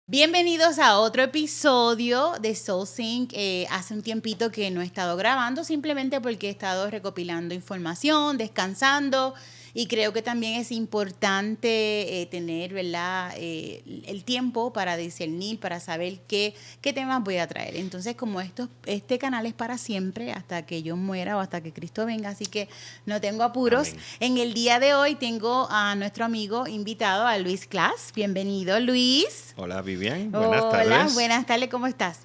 Bienvenidos a otro episodio de Soul Sync. Hace un tiempito que no he estado grabando simplemente porque he estado recopilando información, descansando y creo que también es importante tener, ¿verdad? El tiempo para discernir, para saber qué temas voy a traer. Entonces, como este canal es para siempre, hasta que yo muera o hasta que Cristo venga, así que no tengo apuros. Amén. En el día de hoy tengo a nuestro amigo invitado, a Luis Class. Bienvenido, Luis. Hola, Vivian. Buenas Hola, tardes. buenas tardes, ¿cómo estás?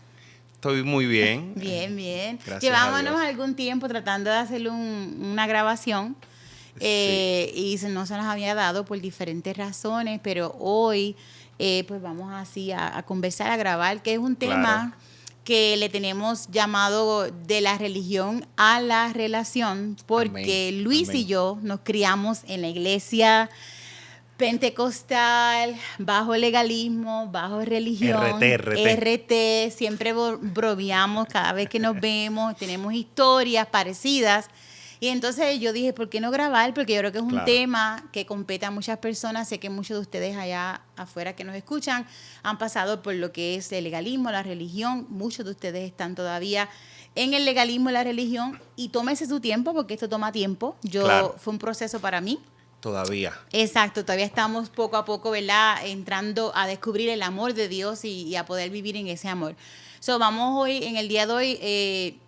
Estoy muy bien. Bien, bien. Gracias Llevábamos a Dios. algún tiempo tratando de hacer una grabación Sí, y no se nos había dado por diferentes razones, pero hoy pues vamos así a conversar, a grabar, que es un claro. tema que le tenemos llamado de la religión a la relación, porque Amén. Luis Amén. y yo nos criamos en la iglesia pentecostal, bajo legalismo, bajo religión, RT, siempre bromeamos cada vez que nos vemos, tenemos historias parecidas. Y entonces yo dije, ¿por qué no grabar? Porque yo creo que es un Claro. tema que compete a muchas personas. Sé que muchos de ustedes allá afuera que nos escuchan han pasado por lo que es el legalismo, la religión. Muchos de ustedes están todavía en el legalismo y la religión. Y tómese su tiempo, porque esto toma tiempo. Claro. Fue un proceso para mí. Todavía. Exacto, todavía estamos poco a poco, ¿verdad? Entrando a descubrir el amor de Dios y a poder vivir en ese amor. Vamos hoy, en el día de hoy,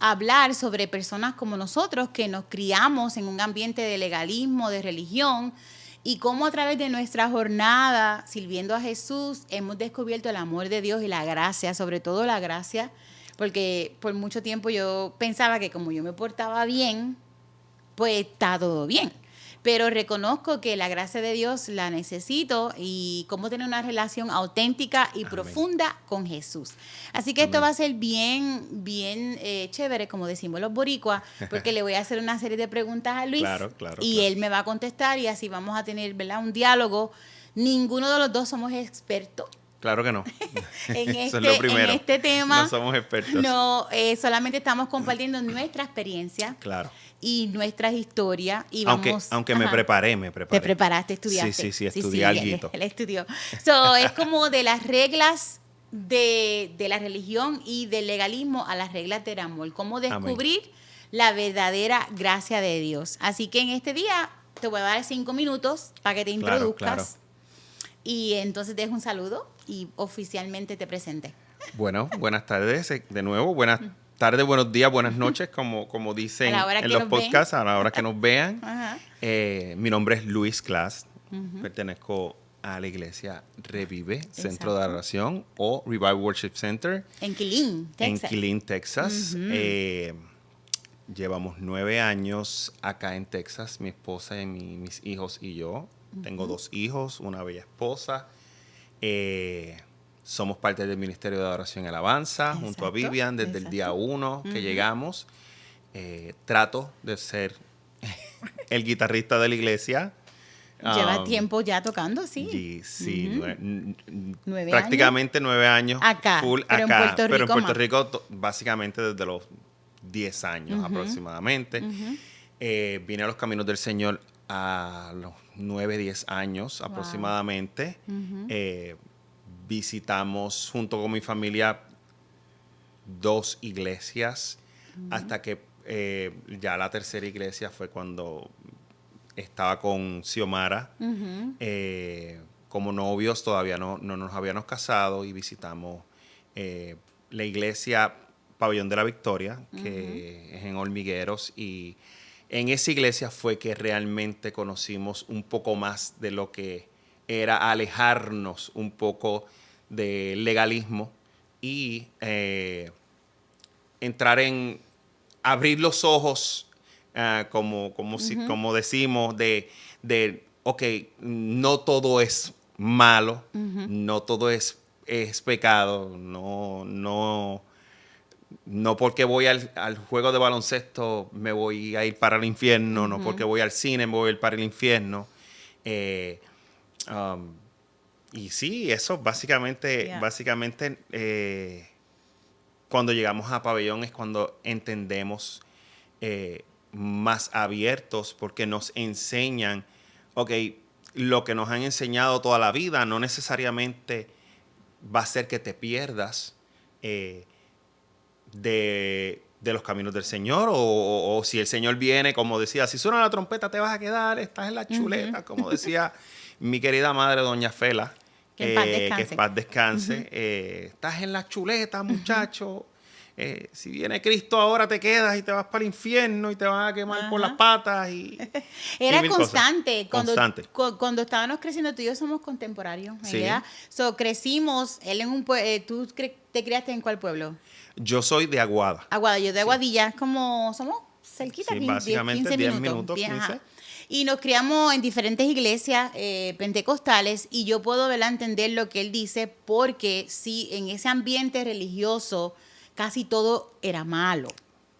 a hablar sobre personas como nosotros que nos criamos en un ambiente de legalismo, de religión, y cómo a través de nuestra jornada sirviendo a Jesús hemos descubierto el amor de Dios y la gracia, sobre todo la gracia, porque por mucho tiempo yo pensaba que como yo me portaba bien, pues está todo bien. Pero reconozco que la gracia de Dios la necesito y cómo tener una relación auténtica y Amén. profunda con Jesús. Así que Amén. esto va a ser bien chévere, como decimos los boricuas, porque le voy a hacer una serie de preguntas a Luis Claro. y él me va a contestar y así vamos a tener, ¿verdad?, un diálogo. Ninguno de los dos somos expertos Claro que no. en Eso es lo primero. este tema. No somos expertos. No, solamente estamos compartiendo nuestra experiencia Claro. y nuestras historias y Aunque vamos... me Ajá. preparé. Te preparaste, estudiaste. Sí, estudié alguito. Él estudió. Es como de las reglas de la religión y del legalismo a las reglas del amor. Cómo descubrir la verdadera gracia de Dios. Así que en este día te voy a dar 5 minutos para que te introduzcas. Claro. Y entonces dejo un saludo y oficialmente te presente. Bueno, buenas tardes de nuevo. Buenas tardes, buenos días, buenas noches, como dicen en los podcasts, a la hora que nos vean. Ajá. Mi nombre es Luis Class. Pertenezco a la iglesia Revive, Centro de Adoración o Revive Worship Center. En Killeen, Texas. En Killeen, Texas. Llevamos 9 años acá en Texas, mi esposa y mis hijos y yo. Tengo 2 hijos, una bella esposa. Somos parte del Ministerio de Adoración y Alabanza, junto a Vivian desde el día 1 que llegamos. Trato de ser el guitarrista de la iglesia. Lleva tiempo ya tocando, sí. Sí, 9 prácticamente 9 años. Acá, Full pero acá. en Puerto Rico pero en Puerto más. Rico básicamente desde los 10 años aproximadamente. Vine a los caminos del Señor a los 9, 10 años aproximadamente. Visitamos junto con mi familia 2 iglesias hasta que ya la tercera iglesia fue cuando estaba con Xiomara. Como novios todavía no nos habíamos casado y visitamos la iglesia Pabellón de la Victoria, que es en Hormigueros, y en esa iglesia fue que realmente conocimos un poco más de lo que era alejarnos un poco del legalismo y entrar en abrir los ojos, como decimos, de ok, no todo es malo, no todo es pecado, no porque voy al juego de baloncesto me voy a ir para el infierno, no porque voy al cine me voy a ir para el infierno. Y sí, eso básicamente, cuando llegamos a Pabellón es cuando entendemos más abiertos, porque nos enseñan, ok, lo que nos han enseñado toda la vida no necesariamente va a hacer que te pierdas de los caminos del Señor, o si el Señor viene, como decía, si suena la trompeta te vas a quedar, estás en la chuleta, como decía mi querida madre, doña Fela, que en paz descanse. Estás en la chuleta, muchacho. Si viene Cristo ahora te quedas y te vas para el infierno y te vas a quemar por las patas. Era constante. Cuando estábamos creciendo, tú y yo somos contemporáneos, ¿verdad? Sí. Crecimos, él en un ¿tú te criaste en cuál pueblo? Yo soy de Aguada. Aguada, yo de Aguadilla, es como, somos cerquita, sí, básicamente 10 minutos, 15. Ajá. Y nos criamos en diferentes iglesias pentecostales, y yo puedo entender lo que él dice, porque sí, en ese ambiente religioso casi todo era malo.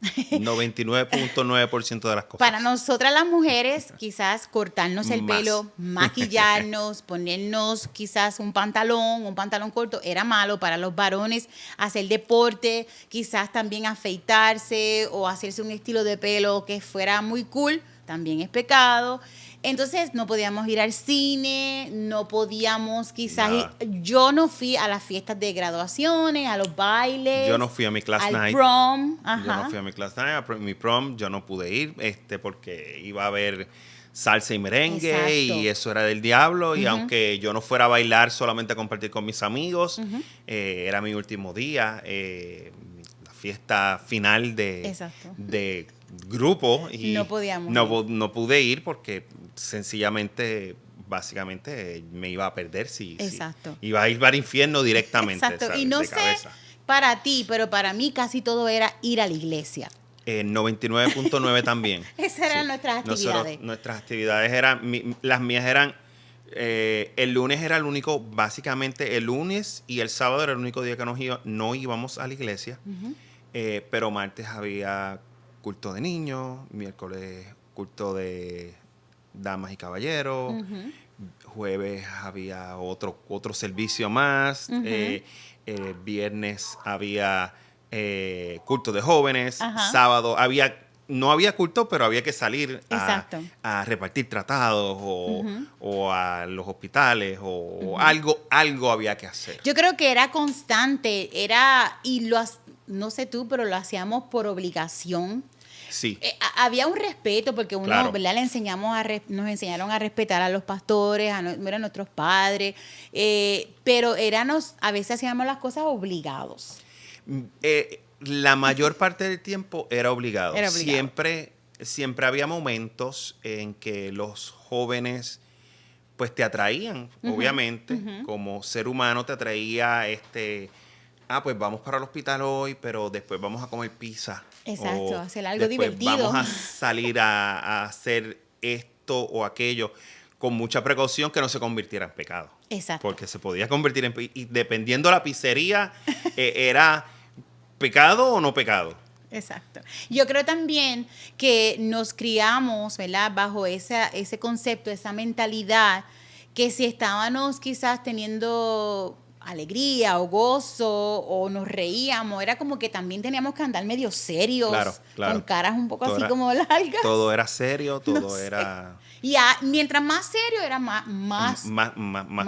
99.9% de las cosas. Para nosotras las mujeres, quizás cortarnos el pelo, maquillarnos, ponernos quizás un pantalón corto, era malo. Para los varones, hacer deporte, quizás también afeitarse o hacerse un estilo de pelo que fuera muy cool, también es pecado. Entonces no podíamos ir al cine, no podíamos quizás ir. Yo no fui a las fiestas de graduaciones, a los bailes. Yo no fui a mi class al night. Prom. Ajá. Yo no fui a mi class night, a mi prom yo no pude ir porque iba a haber salsa y merengue. Exacto. Y eso era del diablo. Y aunque yo no fuera a bailar, solamente a compartir con mis amigos, era mi último día, la fiesta final de grupo, y no podíamos no pude ir porque sencillamente, básicamente me iba a perder si iba a ir al infierno directamente. Exacto. ¿Sabes? Y no sé cabeza. Para ti, pero para mí casi todo era ir a la iglesia. 99.9 también. Esas eran nuestras actividades. Nuestras actividades las mías eran, el lunes era el único, básicamente el lunes y el sábado era el único día que no íbamos a la iglesia, pero martes había culto de niños, miércoles culto de damas y caballeros, jueves había otro servicio más, viernes había culto de jóvenes, sábado no había culto, pero había que salir a repartir tratados o a los hospitales o algo había que hacer. Yo creo que era constante, no sé tú, pero lo hacíamos por obligación. Sí. Había un respeto, porque uno, ¿verdad? Nos enseñaron a respetar a los pastores, eran nuestros padres, pero a veces hacíamos las cosas obligados. La mayor parte del tiempo era obligado. Siempre había momentos en que los jóvenes pues te atraían, obviamente, como ser humano te atraía pues vamos para el hospital hoy, pero después vamos a comer pizza. Exacto, hacer algo divertido. Vamos a salir a hacer esto o aquello, con mucha precaución que no se convirtiera en pecado. Exacto. Porque se podía convertir y dependiendo de la pizzería, era pecado o no pecado. Exacto. Yo creo también que nos criamos, ¿verdad?, bajo ese concepto, esa mentalidad, que si estábamos quizás teniendo alegría o gozo o nos reíamos, era como que también teníamos que andar medio serios, claro. Con caras un poco así como largas. Todo era serio, todo era... Y mientras más serio era más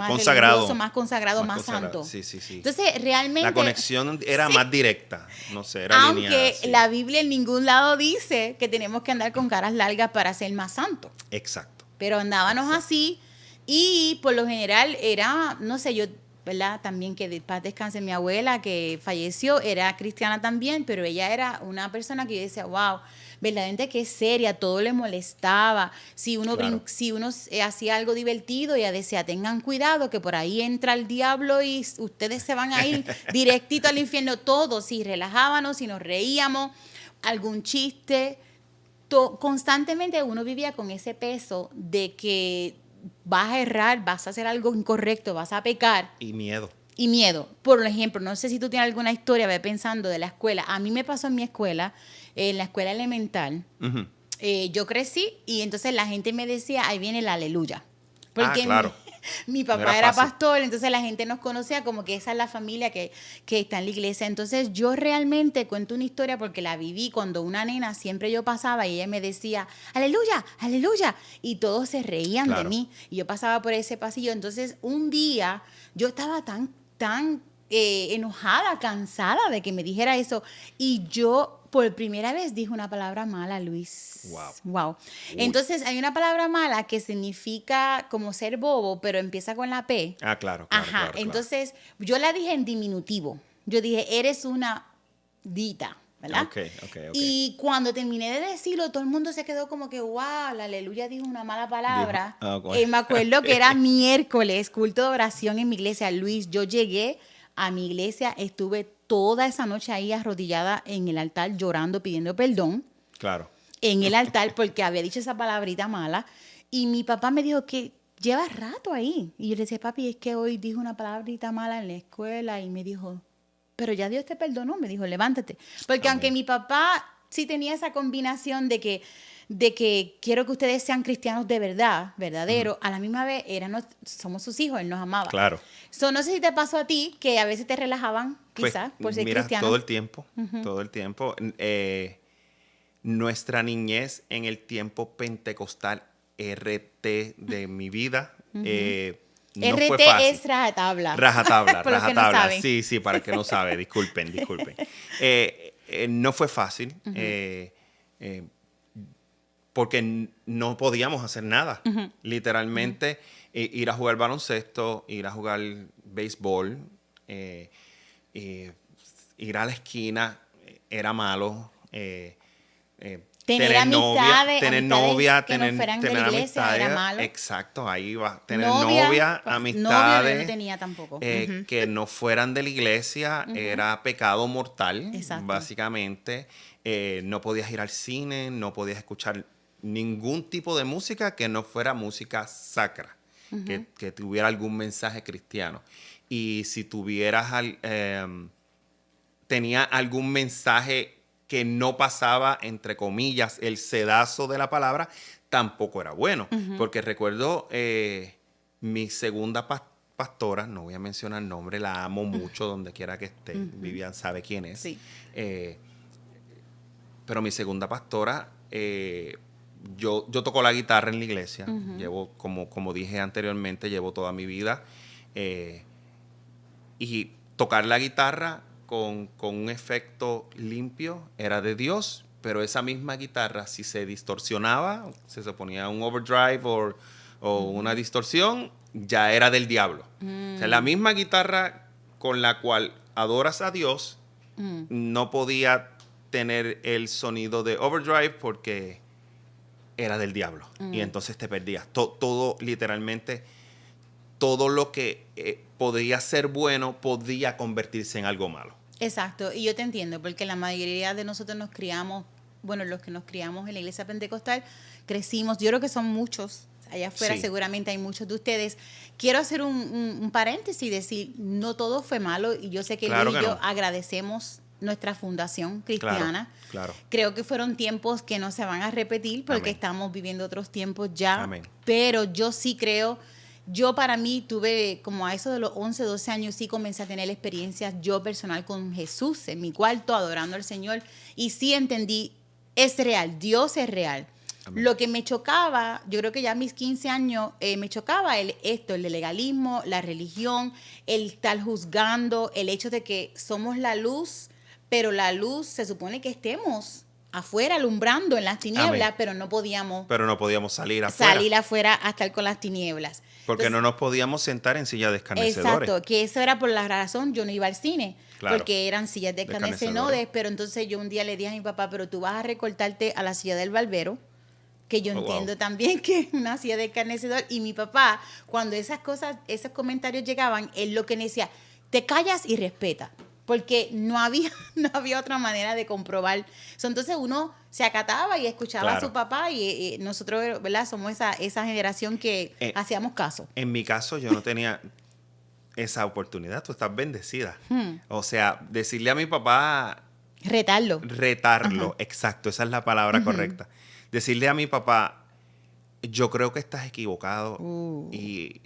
consagrado. Más consagrado, más santo. Sí. Entonces, realmente... La conexión era más directa, no sé, era lineal. Aunque la Biblia en ningún lado dice que tenemos que andar con caras largas para ser más santos. Exacto. Pero andábamos así, y por lo general era, no sé, yo... ¿verdad? También, que de paz descanse, mi abuela, que falleció, era cristiana también, pero ella era una persona que yo decía, wow, verdaderamente que seria, todo le molestaba. Si uno hacía algo divertido, ella decía, tengan cuidado, que por ahí entra el diablo y ustedes se van a ir directito al infierno. Todos, si relajábamos, si nos reíamos, algún chiste, constantemente uno vivía con ese peso de que vas a errar, vas a hacer algo incorrecto, vas a pecar. Y miedo. Por ejemplo, no sé si tú tienes alguna historia, ve pensando, de la escuela. A mí me pasó en mi escuela, en la escuela elemental. Yo crecí y entonces la gente me decía, ahí viene el aleluya. Porque claro. Mi papá era pastor, entonces la gente nos conocía como que esa es la familia que está en la iglesia. Entonces yo realmente cuento una historia porque la viví cuando una nena, siempre yo pasaba y ella me decía, aleluya, aleluya, y todos se reían de mí. Y yo pasaba por ese pasillo. Entonces un día yo estaba tan tan enojada, cansada de que me dijera eso. Y yo por primera vez dije una palabra mala, Luis. Wow. Entonces hay una palabra mala que significa como ser bobo, pero empieza con la P. Ah, claro. Ajá. Entonces yo la dije en diminutivo. Yo dije, eres una dita, ¿verdad? Ok. Y cuando terminé de decirlo, todo el mundo se quedó como que, wow, la aleluya dijo una mala palabra. Me acuerdo que era miércoles, culto de oración en mi iglesia. Luis, yo llegué a mi iglesia, estuve toda esa noche ahí arrodillada en el altar llorando, pidiendo perdón. Claro. En el altar porque había dicho esa palabrita mala. Y mi papá me dijo que lleva rato ahí. Y yo le decía, papi, es que hoy dijo una palabrita mala en la escuela. Y me dijo, pero ya Dios te perdonó. Me dijo, levántate. Porque aunque mi papá sí tenía esa combinación de que quiero que ustedes sean cristianos de verdad, verdadero, a la misma vez somos sus hijos, él nos amaba. Claro. No sé si te pasó a ti, que a veces te relajaban, quizás, por ser cristiano. Todo el tiempo, todo el tiempo. Nuestra niñez en el tiempo pentecostal RT de mi vida, no RT fue fácil. es rajatabla. Rajatabla. No saben. Sí, para el que no sabe, disculpen. No fue fácil. Porque no podíamos hacer nada. Literalmente, ir a jugar baloncesto, ir a jugar béisbol, ir a la esquina era malo. Tener amistades, tener novia, que no fueran de la iglesia era malo. Exacto, ahí va. Tener novia, amistades. Novia no tenía tampoco. Que no fueran de la iglesia era pecado mortal, básicamente. No podías ir al cine, no podías escuchar ningún tipo de música que no fuera música sacra, que tuviera algún mensaje cristiano. Y si tenía algún mensaje que no pasaba, entre comillas, el sedazo de la palabra, tampoco era bueno. Porque recuerdo mi segunda pastora, no voy a mencionar el nombre, la amo mucho donde quiera que esté. Vivian sabe quién es. Sí. Pero mi segunda pastora, yo toco la guitarra en la iglesia. Llevo, como dije anteriormente, llevo toda mi vida. Y tocar la guitarra con un efecto limpio era de Dios, pero esa misma guitarra, si se distorsionaba, si se ponía un overdrive o una distorsión, ya era del diablo. O sea, la misma guitarra con la cual adoras a Dios no podía tener el sonido de overdrive porque era del diablo. Y entonces te perdías. Todo, literalmente, todo lo que podía ser bueno podía convertirse en algo malo. Exacto, y yo te entiendo, porque la mayoría de nosotros nos criamos, bueno, los que nos criamos en la iglesia pentecostal, crecimos, yo creo que son muchos, allá afuera seguramente hay muchos de ustedes. Quiero hacer un paréntesis y decir, no todo fue malo, y yo sé que Luis y yo agradecemos nuestra fundación cristiana. Claro. Creo que fueron tiempos que no se van a repetir porque estamos viviendo otros tiempos ya. Amén. Pero yo sí creo, yo para mí tuve como a eso de los 11, 12 años sí comencé a tener experiencias yo personal con Jesús en mi cuarto adorando al Señor y sí entendí, es real, Dios es real. Amén. Lo que me chocaba, yo creo que ya a mis 15 años me chocaba el legalismo, la religión, el estar juzgando, el hecho de que somos la luz, pero la luz se supone que estemos afuera alumbrando en las tinieblas, pero no podíamos salir afuera a estar con las tinieblas. Porque entonces, no nos podíamos sentar en sillas de escarnecedores. Exacto, que eso era por la razón, yo no iba al cine, porque eran sillas de escarnecedores, pero entonces yo un día le dije a mi papá, pero tú vas a recortarte a la silla del barbero, que yo entiendo también que es una silla de escarnecedor, y mi papá, cuando esas cosas, esos comentarios llegaban, él lo que me decía, te callas y respeta. Porque no había otra manera de comprobar. Entonces uno se acataba y escuchaba a su papá y nosotros, ¿verdad? Somos esa generación que hacíamos caso. En mi caso yo no tenía esa oportunidad. Tú estás bendecida. O sea, decirle a mi papá... Retarlo. Retarlo, exacto. Esa es la palabra correcta. Decirle a mi papá, yo creo que estás equivocado y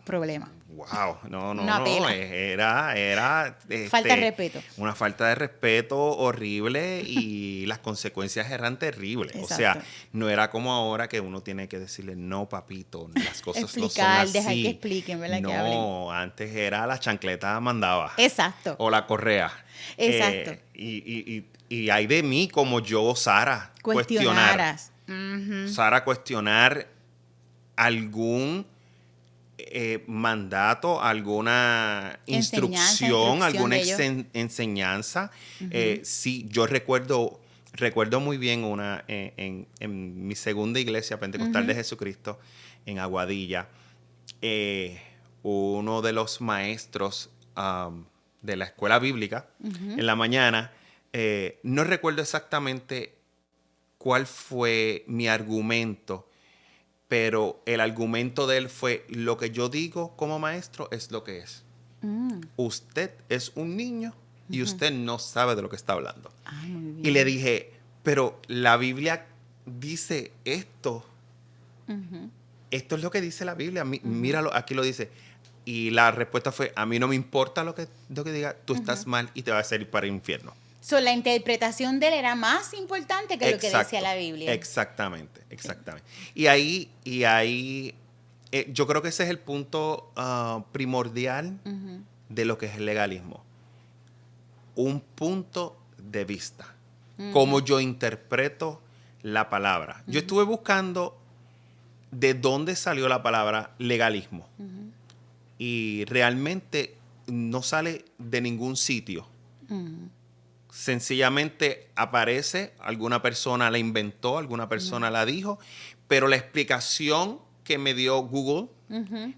problema. Wow, no, Una pela. era Falta de respeto. una falta de respeto horrible y las consecuencias eran terribles. Exacto. O sea, no era como ahora que uno tiene que decirle, no, papito, las cosas no son Explicar, así. dejar que expliquen, ¿verdad? Que hablen. No, antes era la chancleta mandaba. Exacto. O la correa. Exacto. Y hay de mí como yo, Sara, cuestionar. Ujú. Sara, cuestionar algún mandato, alguna instrucción, alguna de ellos. enseñanza. Sí, yo recuerdo muy bien en mi segunda iglesia pentecostal de Jesucristo, en Aguadilla, uno de los maestros de la escuela bíblica, en la mañana, no recuerdo exactamente cuál fue mi argumento, pero el argumento de él fue: lo que yo digo como maestro es lo que es. Usted es un niño y usted no sabe de lo que está hablando. Muy bien. Y le dije, pero la Biblia dice esto. Esto es lo que dice la Biblia. Míralo, aquí lo dice. Y la respuesta fue: a mí no me importa lo que diga, tú estás mal y te vas a ir para el infierno. So, la interpretación de él era más importante que lo que decía la Biblia. Exactamente. Y ahí yo creo que ese es el punto primordial de lo que es el legalismo. Un punto de vista. Cómo yo interpreto la palabra. Yo estuve buscando de dónde salió la palabra legalismo. Y realmente no sale de ningún sitio. Sencillamente aparece, alguna persona la inventó, alguna persona la dijo, pero la explicación que me dio Google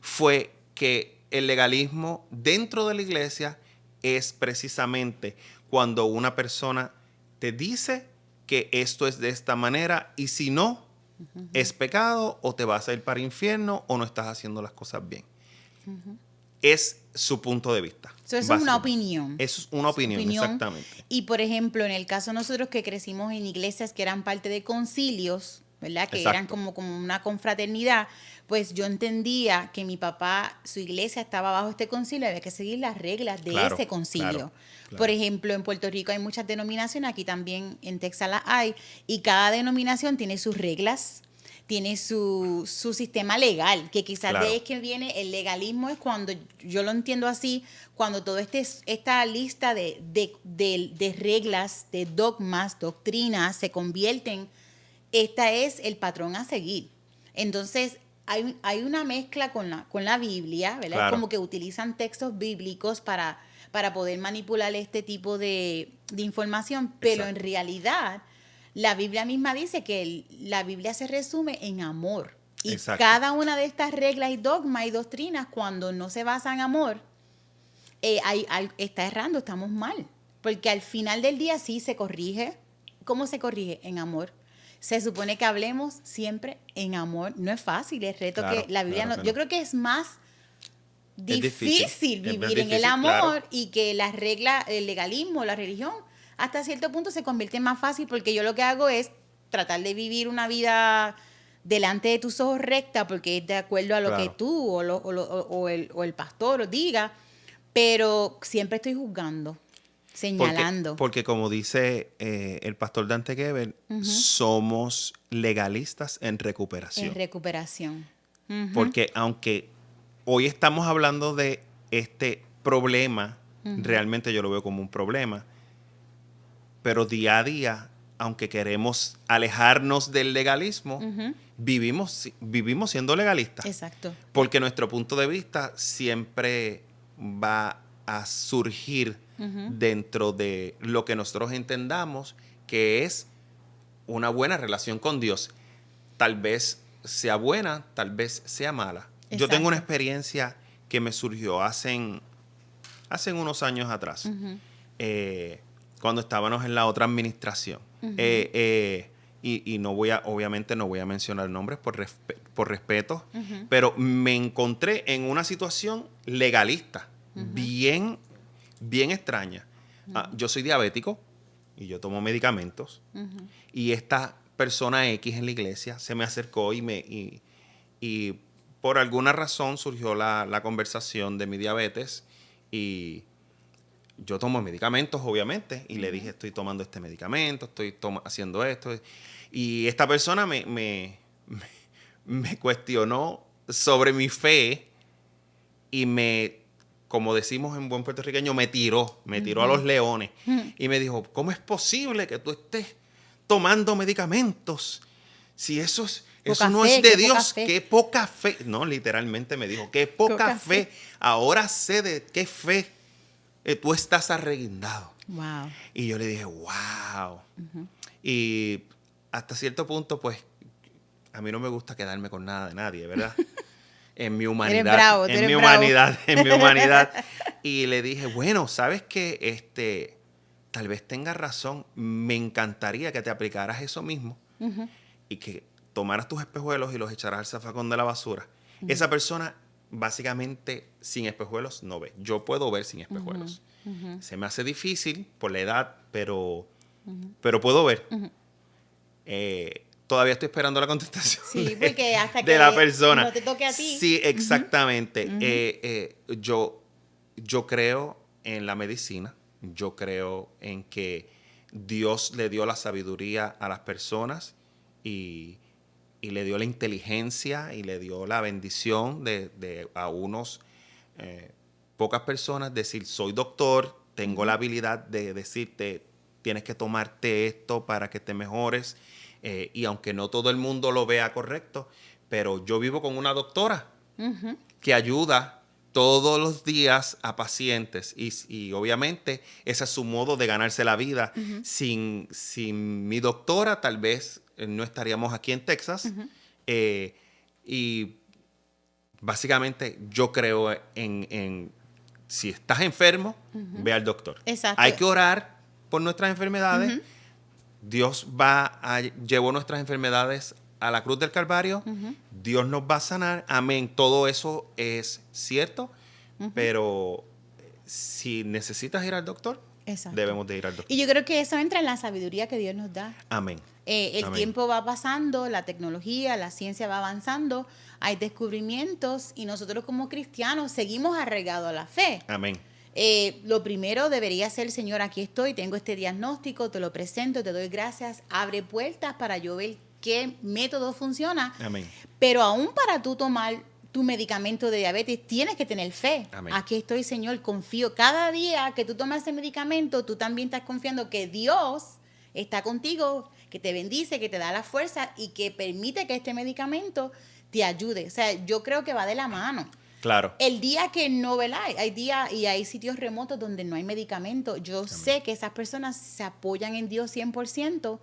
fue que el legalismo dentro de la iglesia es precisamente cuando una persona te dice que esto es de esta manera y si no, es pecado o te vas a ir para el infierno o no estás haciendo las cosas bien. Es su punto de vista. Eso es una opinión. Eso es una opinión, exactamente. Y, por ejemplo, en el caso de nosotros que crecimos en iglesias que eran parte de concilios, ¿verdad? Que eran como una confraternidad, pues yo entendía que mi papá, su iglesia estaba bajo este concilio, había que seguir las reglas de ese concilio. Claro. Por ejemplo, en Puerto Rico hay muchas denominaciones, aquí también en Texas las hay, y cada denominación tiene sus reglas, tiene su sistema legal, que quizás de ahí es que viene el legalismo, es cuando, yo lo entiendo así, cuando toda esta lista de reglas, de dogmas, doctrinas, se convierten, esta es el patrón a seguir. Entonces, hay una mezcla con la Biblia, ¿verdad? Claro. Como que utilizan textos bíblicos para poder manipular este tipo de información, pero en realidad la Biblia misma dice que la Biblia se resume en amor. Y cada una de estas reglas y dogmas y doctrinas, cuando no se basa en amor, está errando, estamos mal. Porque al final del día sí se corrige. ¿Cómo se corrige? En amor. Se supone que hablemos siempre en amor. No es fácil, es reto que la Biblia yo creo que es más difícil vivir en el amor y que las reglas, el legalismo, la religión, hasta cierto punto se convierte en más fácil porque yo lo que hago es tratar de vivir una vida delante de tus ojos recta porque es de acuerdo a lo que tú o el pastor diga, pero siempre estoy juzgando, señalando. Porque como dice el pastor Dante Gebel, somos legalistas en recuperación. En recuperación. Porque aunque hoy estamos hablando de este problema, realmente yo lo veo como un problema, pero día a día, aunque queremos alejarnos del legalismo, vivimos siendo legalistas. Exacto. Porque nuestro punto de vista siempre va a surgir dentro de lo que nosotros entendamos que es una buena relación con Dios. Tal vez sea buena, tal vez sea mala. Exacto. Yo tengo una experiencia que me surgió hace unos años atrás. Cuando estábamos en la otra administración. Y obviamente no voy a mencionar nombres por respeto, pero me encontré en una situación legalista, bien extraña. Yo soy diabético y yo tomo medicamentos, y esta persona X en la iglesia se me acercó y por alguna razón surgió la conversación de mi diabetes y yo tomo medicamentos, obviamente, y le dije, estoy tomando este medicamento, estoy haciendo esto. Y esta persona me cuestionó sobre mi fe y como decimos en buen puertorriqueño, me tiró a los leones. Y me dijo, ¿cómo es posible que tú estés tomando medicamentos? Si eso no es de Dios, qué poca fe. No, literalmente me dijo, qué poca fe. Ahora sé de qué fe tú estás arreguindado. Wow. Y yo le dije, wow. Y hasta cierto punto, pues, a mí no me gusta quedarme con nada de nadie, ¿verdad? En mi humanidad. Eres bravo, en mi humanidad. Y le dije, bueno, ¿sabes qué? Tal vez tengas razón. Me encantaría que te aplicaras eso mismo y que tomaras tus espejuelos y los echaras al zafacón de la basura. Esa persona, básicamente, sin espejuelos no ve. Yo puedo ver sin espejuelos. Se me hace difícil por la edad, pero puedo ver. Todavía estoy esperando la contestación porque hasta que de la persona. No te toque a ti. Sí, exactamente. Yo creo en la medicina. Yo creo en que Dios le dio la sabiduría a las personas y le dio la inteligencia y le dio la bendición de a unos pocas personas decir, soy doctor, tengo la habilidad de decirte, tienes que tomarte esto para que te mejores. Y aunque no todo el mundo lo vea correcto, pero yo vivo con una doctora que ayuda todos los días a pacientes y obviamente ese es su modo de ganarse la vida. Sin mi doctora tal vez no estaríamos aquí en Texas. Y básicamente yo creo en si estás enfermo, ve al doctor. Exacto. Hay que orar por nuestras enfermedades. Dios llevó nuestras enfermedades a la cruz del Calvario. Dios nos va a sanar. Amén. Todo eso es cierto, pero si necesitas ir al doctor, debemos de ir al doctor. Y yo creo que eso entra en la sabiduría que Dios nos da. Amén. El tiempo va pasando, la tecnología, la ciencia va avanzando, hay descubrimientos y nosotros como cristianos seguimos arraigados a la fe. Amén. Lo primero debería ser, Señor, aquí estoy, tengo este diagnóstico, te lo presento, te doy gracias, abre puertas para yo ver qué método funciona. Amén. Pero aún para tú tomar tu medicamento de diabetes, tienes que tener fe. Amén. Aquí estoy, Señor, confío. Cada día que tú tomas ese medicamento, tú también estás confiando que Dios está contigo, que te bendice, que te da la fuerza y que permite que este medicamento te ayude. O sea, yo creo que va de la mano. Claro. El día que no, ¿verdad? Hay días y hay sitios remotos donde no hay medicamento. Yo sé que esas personas se apoyan en Dios 100%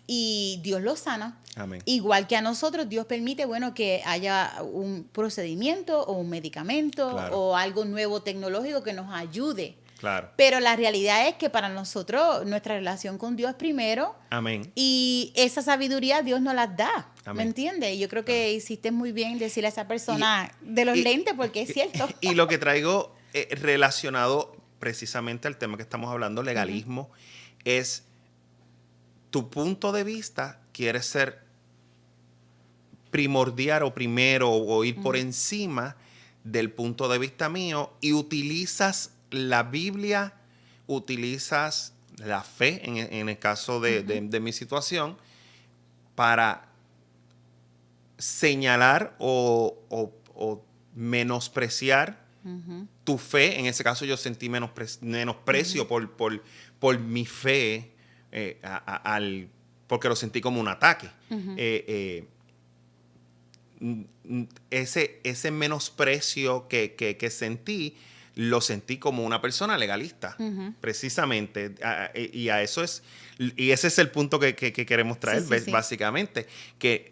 y Dios los sana. Amén. Igual que a nosotros, Dios permite, bueno, que haya un procedimiento o un medicamento o algo nuevo tecnológico que nos ayude. Claro. Pero la realidad es que para nosotros, nuestra relación con Dios primero. Amén. Y esa sabiduría Dios nos las da. Amén. ¿Me entiendes? Yo creo que hiciste muy bien decirle a esa persona de los lentes, porque es cierto. Y lo que traigo relacionado precisamente al tema que estamos hablando, legalismo, es tu punto de vista quiere ser primordial o primero o ir por encima del punto de vista mío y utilizas la Biblia, utilizas la fe, en el caso de mi situación, para señalar o menospreciar tu fe. En ese caso yo sentí menosprecio por mi fe, porque lo sentí como un ataque. Ese menosprecio que sentí, lo sentí como una persona legalista, precisamente. Y ese es el punto que queremos traer, básicamente. Que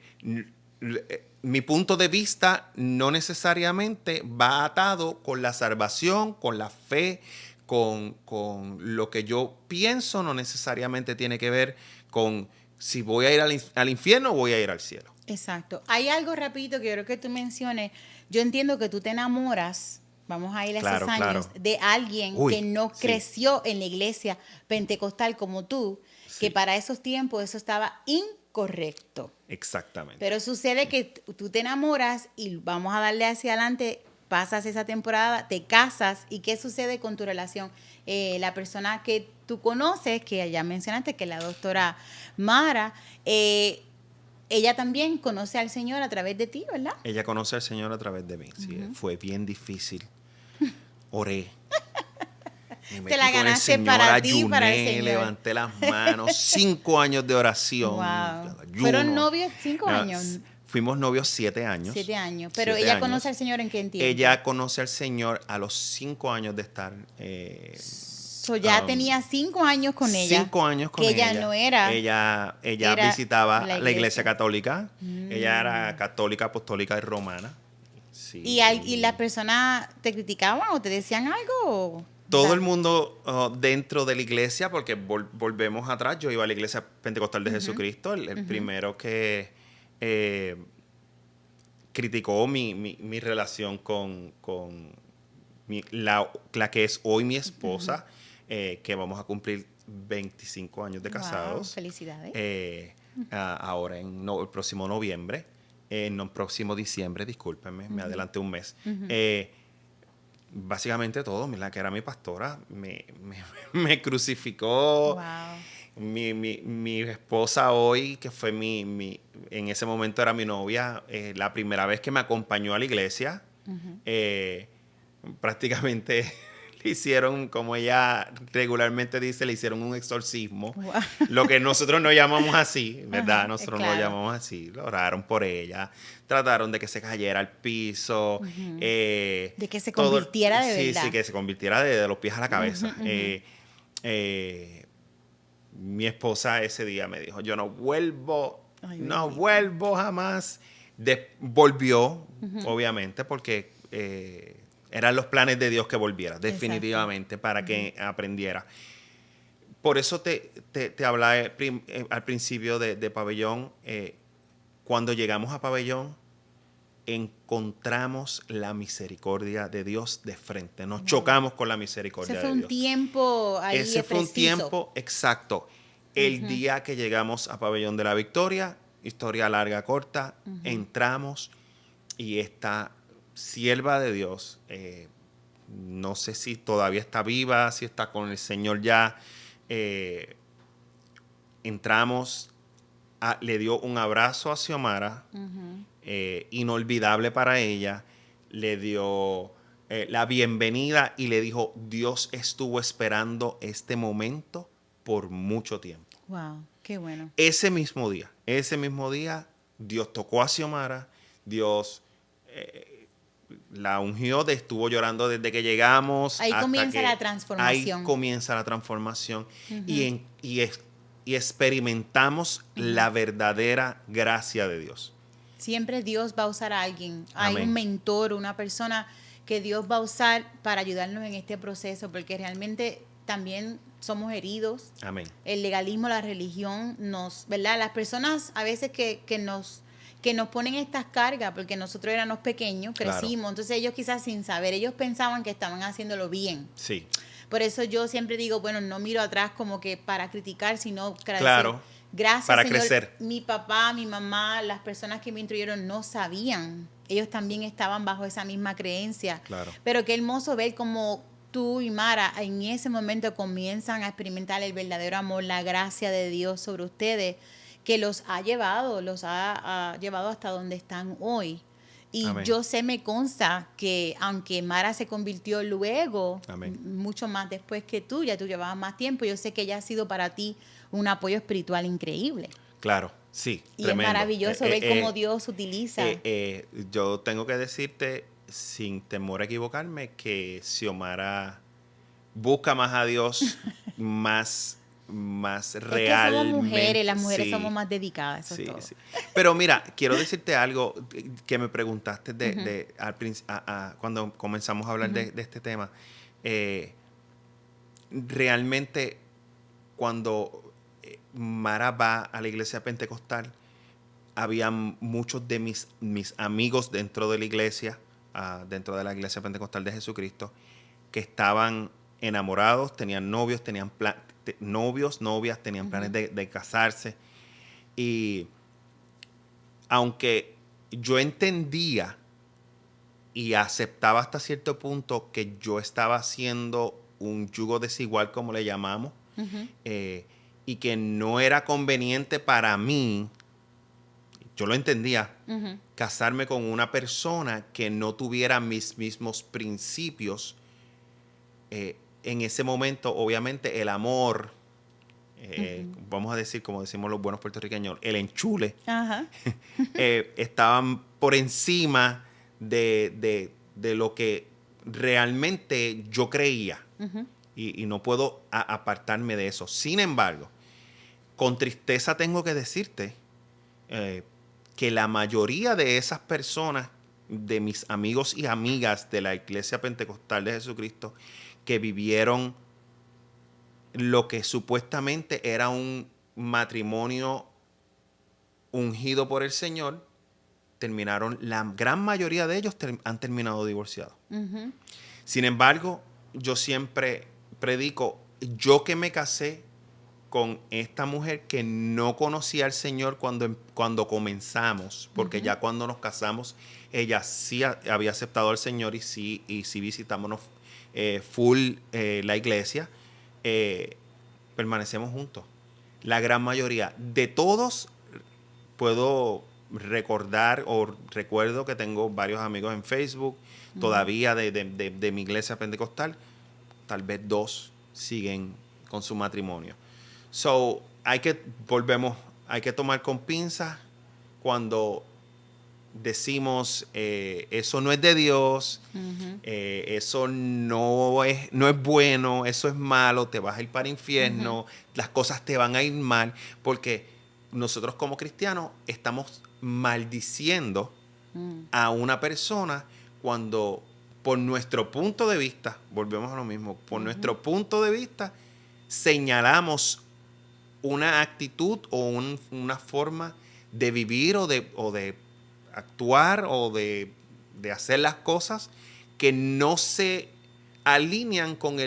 mi punto de vista no necesariamente va atado con la salvación, con la fe, con lo que yo pienso, no necesariamente tiene que ver con si voy a ir al infierno o voy a ir al cielo. Exacto. Hay algo rapidito que yo creo que tú menciones. Yo entiendo que tú te enamoras, vamos a ir a esos años, de alguien que no creció en la iglesia pentecostal como tú, que para esos tiempos eso estaba correcto. Exactamente. Pero sucede que tú te enamoras y vamos a darle hacia adelante, pasas esa temporada, te casas, ¿y qué sucede con tu relación? La persona que tú conoces, que ya mencionaste, que es la doctora Mara, ella también conoce al Señor a través de ti, ¿verdad? Ella conoce al Señor a través de mí. Sí, fue bien difícil. Oré. Me Te metí la con el ganaste Señor, para ti, ayuné, para el Señor. levanté las manos, 5 años de oración, Wow. ayuno. ¿Fueron novios 5 No, años? Fuimos novios 7 años. 7 años. Pero 7 ella años. conoce al Señor ¿en qué tiempo? Ella conoce al Señor a los 5 años de estar. So ya tenía 5 años con ella. 5 años con que ella. ella no era. Ella era visitaba la la iglesia iglesia. católica. Ella era católica, apostólica y romana. Sí. ¿Y las personas te criticaban o te decían algo? Todo el mundo dentro de la iglesia, porque volvemos atrás, yo iba a la iglesia Pentecostal de Jesucristo, el primero que criticó mi relación con la que es hoy mi esposa, que vamos a cumplir 25 años de casados. Wow, felicidades. Ahora el próximo noviembre, próximo diciembre, discúlpenme, me adelanté un mes. Básicamente todo, la que era mi pastora, me crucificó. Wow. Mi esposa hoy, que fue en ese momento era mi novia, la primera vez que me acompañó a la iglesia, prácticamente le hicieron, como ella regularmente dice, le hicieron un exorcismo. Wow. Lo que nosotros no llamamos así, ¿verdad? Ajá, Nosotros claro. no lo llamamos así. Oraron por ella, trataron de que se cayera al piso. De que se convirtiera de verdad. Sí, que se convirtiera de los pies a la cabeza. Mi esposa ese día me dijo, yo no vuelvo, no vuelvo jamás. Volvió, obviamente, porque eran los planes de Dios que volviera, definitivamente, para que aprendiera. Por eso te hablaba al principio de Pabellón. Cuando llegamos a Pabellón, encontramos la misericordia de Dios de frente. Nos chocamos con la misericordia de Dios. Ese fue un tiempo ahí Ese fue un preciso. tiempo exacto. El día que llegamos a Pabellón de la Victoria, historia larga, corta, entramos y esta sierva de Dios, no sé si todavía está viva, si está con el Señor ya, entramos, le dio un abrazo a Xiomara, inolvidable para ella, le dio la bienvenida y le dijo, Dios estuvo esperando este momento por mucho tiempo. Wow, qué bueno. Ese mismo día, Dios tocó a Xiomara, Dios la ungió, estuvo llorando desde que llegamos. Ahí comienza la transformación. Ahí comienza la transformación. Y experimentamos la verdadera gracia de Dios. Siempre Dios va a usar a alguien. Hay Amén. un mentor, una persona que Dios va a usar para ayudarnos en este proceso, porque realmente también somos heridos. Amén. El legalismo, la religión ¿verdad? Las personas a veces que nos ponen estas cargas, porque nosotros éramos pequeños, crecimos, Claro. entonces ellos quizás sin saber, ellos pensaban que estaban haciéndolo bien. Sí. Por eso yo siempre digo, bueno, no miro atrás como que para criticar, sino para Claro. decir, gracias, Para Señor. crecer. Mi papá, mi mamá, las personas que me instruyeron no sabían. Ellos también estaban bajo esa misma creencia. Claro. Pero qué hermoso ver cómo tú y Mara en ese momento comienzan a experimentar el verdadero amor, la gracia de Dios sobre ustedes, que los ha llevado hasta donde están hoy. Y Amén. yo me consta que aunque Mara se convirtió luego, Amén. mucho más después que tú llevabas más tiempo, yo sé que ella ha sido para ti un apoyo espiritual increíble. Claro, sí, Y tremendo. es maravilloso ver cómo Dios utiliza. Yo tengo que decirte, sin temor a equivocarme, que Xiomara busca más a Dios, más realmente. Es que somos mujeres, las mujeres sí, somos más dedicadas, eso sí, es todo. sí. Pero mira, quiero decirte algo que me preguntaste cuando comenzamos a hablar de este tema. Realmente, cuando Mara va a la iglesia pentecostal, había muchos de mis amigos dentro de la iglesia pentecostal de Jesucristo, que estaban enamorados, tenían novios, novias, tenían planes de casarse. Y aunque yo entendía y aceptaba hasta cierto punto que yo estaba haciendo un yugo desigual, como le llamamos, y que no era conveniente para mí, yo lo entendía, casarme con una persona que no tuviera mis mismos principios. En ese momento, obviamente, el amor, vamos a decir, como decimos los buenos puertorriqueños, el enchule, estaban por encima de lo que realmente yo creía. Y no puedo apartarme de eso. Sin embargo, con tristeza tengo que decirte que la mayoría de esas personas, de mis amigos y amigas de la Iglesia Pentecostal de Jesucristo, que vivieron lo que supuestamente era un matrimonio ungido por el Señor, terminaron, la gran mayoría de ellos han terminado divorciados. Sin embargo, yo siempre predico, yo que me casé con esta mujer que no conocía al Señor cuando comenzamos, porque ya cuando nos casamos, ella sí había aceptado al Señor y sí visitamos full la iglesia, permanecemos juntos. La gran mayoría de todos, puedo recordar o recuerdo que tengo varios amigos en Facebook, todavía de mi iglesia pentecostal, tal vez 2 siguen con su matrimonio. So, hay que tomar con pinzas cuando decimos eso no es de Dios, eso no es bueno, eso es malo, te vas a ir para el infierno, las cosas te van a ir mal, porque nosotros como cristianos estamos maldiciendo a una persona cuando por nuestro punto de vista, volvemos a lo mismo, por nuestro punto de vista señalamos una actitud o una forma de vivir o de actuar o de hacer las cosas que no se alinean con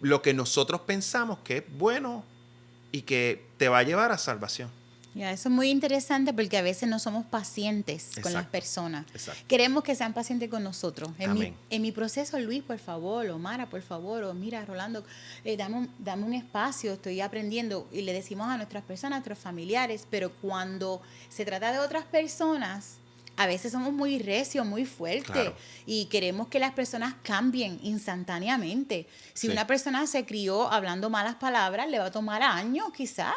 lo que nosotros pensamos que es bueno y que te va a llevar a salvación. Eso es muy interesante porque a veces no somos pacientes con las personas. Queremos que sean pacientes con nosotros. En mi proceso, Luis, por favor, o Mara, por favor, o mira, Rolando, dame un espacio, estoy aprendiendo. Y le decimos a nuestras personas, a nuestros familiares, pero cuando se trata de otras personas, a veces somos muy recios, muy fuertes, claro, y queremos que las personas cambien instantáneamente. Si una persona se crió hablando malas palabras, le va a tomar años quizás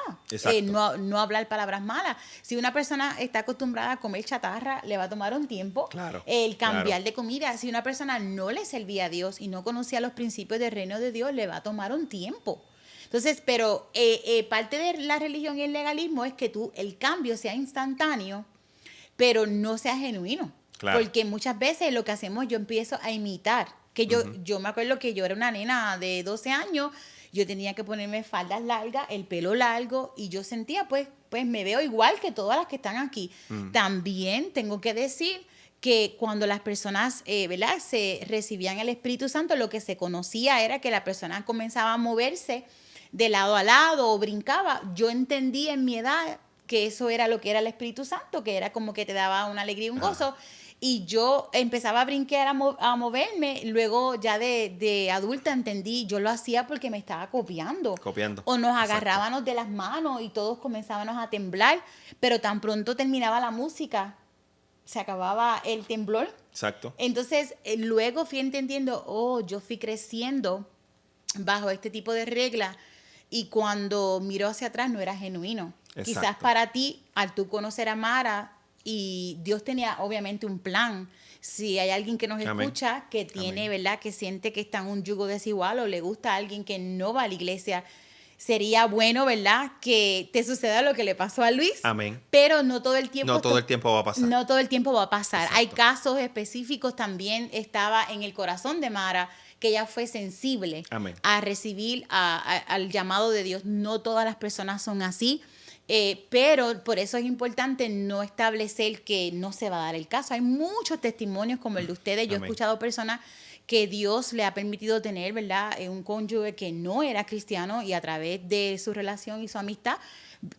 no hablar palabras malas. Si una persona está acostumbrada a comer chatarra, le va a tomar un tiempo el cambiar de comida. Si una persona no le servía a Dios y no conocía los principios del reino de Dios, le va a tomar un tiempo. Entonces, pero parte de la religión y el legalismo es que el cambio sea instantáneo, pero no sea genuino. Claro. Porque muchas veces lo que hacemos, yo empiezo a imitar. Que yo me acuerdo que yo era una nena de 12 años, yo tenía que ponerme faldas largas, el pelo largo, y yo sentía, pues me veo igual que todas las que están aquí. También tengo que decir que cuando las personas, ¿verdad?, se recibían el Espíritu Santo, lo que se conocía era que la persona comenzaba a moverse de lado a lado o brincaba. Yo entendí en mi edad que eso era lo que era el Espíritu Santo, que era como que te daba una alegría y un gozo. Y yo empezaba a brincar, a moverme. Luego ya de adulta entendí, yo lo hacía porque me estaba copiando. O nos agarrábamos de las manos y todos comenzábamos a temblar. Pero tan pronto terminaba la música, se acababa el temblor. Exacto. Entonces, luego fui entendiendo, yo fui creciendo bajo este tipo de reglas. Y cuando miro hacia atrás no era genuino. Exacto. Quizás para ti, al tú conocer a Mara, y Dios tenía obviamente un plan. Si hay alguien que nos escucha, que tiene, ¿verdad?, que siente que está en un yugo desigual o le gusta a alguien que no va a la iglesia, sería bueno, ¿verdad?, que te suceda lo que le pasó a Luis. Amén. Pero no todo el tiempo. No todo el tiempo va a pasar. No todo el tiempo va a pasar. Exacto. Hay casos específicos. También estaba en el corazón de Mara que ella fue sensible a recibir al llamado de Dios. No todas las personas son así. Pero por eso es importante no establecer que no se va a dar el caso. Hay muchos testimonios como el de ustedes. Yo he escuchado personas que Dios le ha permitido tener, ¿verdad? Un cónyuge que no era cristiano y a través de su relación y su amistad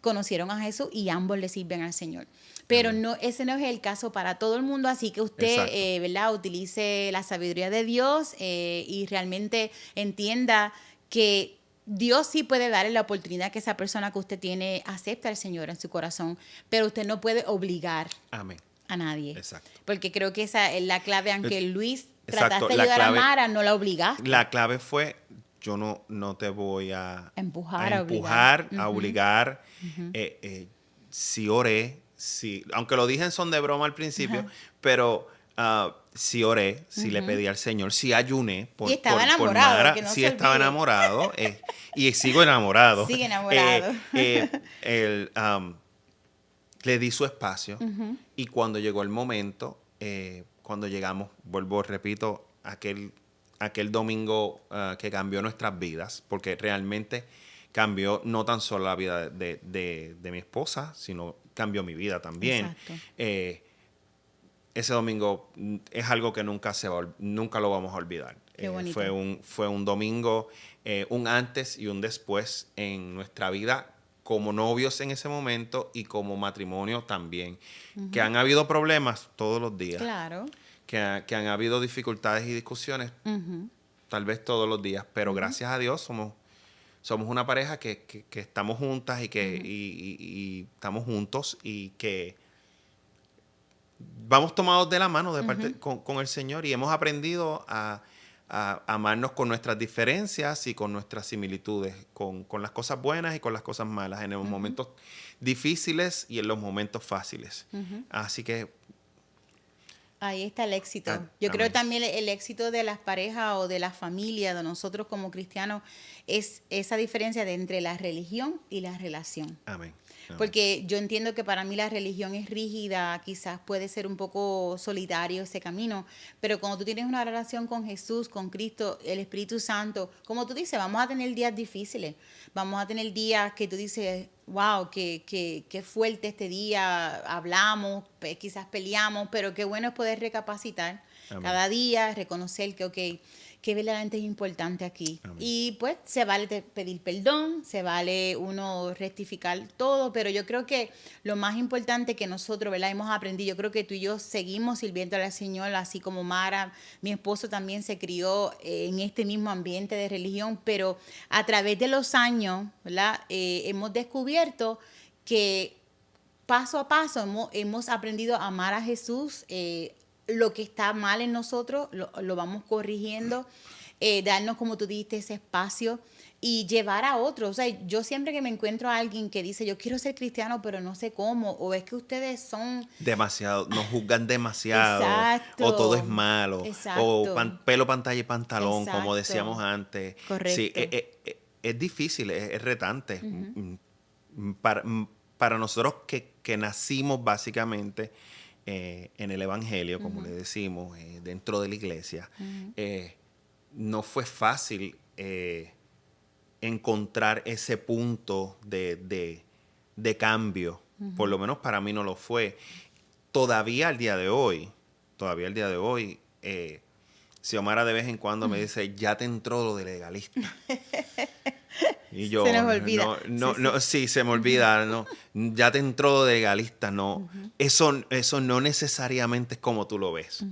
conocieron a Jesús y ambos le sirven al Señor. Pero no, ese no es el caso para todo el mundo, así que usted, ¿verdad? Utilice la sabiduría de Dios y realmente entienda que Dios sí puede darle la oportunidad que esa persona que usted tiene acepte al Señor en su corazón, pero usted no puede obligar a nadie. Exacto. Porque creo que esa es la clave, aunque Luis Exacto. trataste de ayudar a Mara, no la obligaste. La clave fue, yo no te voy a empujar, a obligar. Sí oré, sí, aunque lo dije en son de broma al principio, pero sí oré, sí le pedí al Señor, sí ayuné y estaba enamorado, Mara, que no sí se estaba olvide. enamorado y sigo enamorado. Sigue enamorado. Le di su espacio y cuando llegó el momento, cuando llegamos, repito, aquel domingo que cambió nuestras vidas, porque realmente cambió no tan solo la vida de mi esposa, sino cambió mi vida también. Ese domingo es algo que nunca lo vamos a olvidar. Fue un domingo, un antes y un después en nuestra vida como novios en ese momento y como matrimonio también. Que han habido problemas todos los días. Claro. Que han habido dificultades y discusiones tal vez todos los días, pero gracias a Dios somos una pareja que estamos juntas y que y estamos juntos y que vamos tomados de la mano de parte con el Señor y hemos aprendido a amarnos con nuestras diferencias y con nuestras similitudes, con las cosas buenas y con las cosas malas, en los momentos difíciles y en los momentos fáciles. Así que ahí está el éxito. Yo creo también el éxito de las parejas o de la familia, de nosotros como cristianos, es esa diferencia entre la religión y la relación. Amén. Porque yo entiendo que para mí la religión es rígida, quizás puede ser un poco solitario ese camino, pero cuando tú tienes una relación con Jesús, con Cristo, el Espíritu Santo, como tú dices, vamos a tener días difíciles, vamos a tener días que tú dices, wow, qué fuerte este día, hablamos, quizás peleamos, pero qué bueno es poder recapacitar cada día, reconocer que, ok, que verdaderamente es importante aquí. Amén. Y pues se vale pedir perdón, se vale uno rectificar todo, pero yo creo que lo más importante que nosotros, ¿verdad?, hemos aprendido, yo creo que tú y yo seguimos sirviendo al Señor, así como Mara, mi esposo también se crió en este mismo ambiente de religión, pero a través de los años, ¿verdad?, hemos descubierto que paso a paso hemos aprendido a amar a Jesús, lo que está mal en nosotros lo vamos corrigiendo, darnos, como tú dijiste, ese espacio y llevar a otros. O sea, yo siempre que me encuentro a alguien que dice, yo quiero ser cristiano, pero no sé cómo, o es que ustedes son... demasiado, nos juzgan demasiado. Exacto. O todo es malo. Exacto. O pelo, pantalla y pantalón, Exacto. como decíamos antes. Correcto. Sí, es difícil, es retante. Para nosotros que nacimos básicamente en el Evangelio, como le decimos, dentro de la iglesia, no fue fácil encontrar ese punto de cambio. Por lo menos para mí no lo fue. Todavía al día de hoy, Xiomara de vez en cuando me dice, ya te entró lo de legalista. Y yo, se nos olvida. Sí, se me olvida. No, ya te entró de legalista. No, eso no necesariamente es como tú lo ves.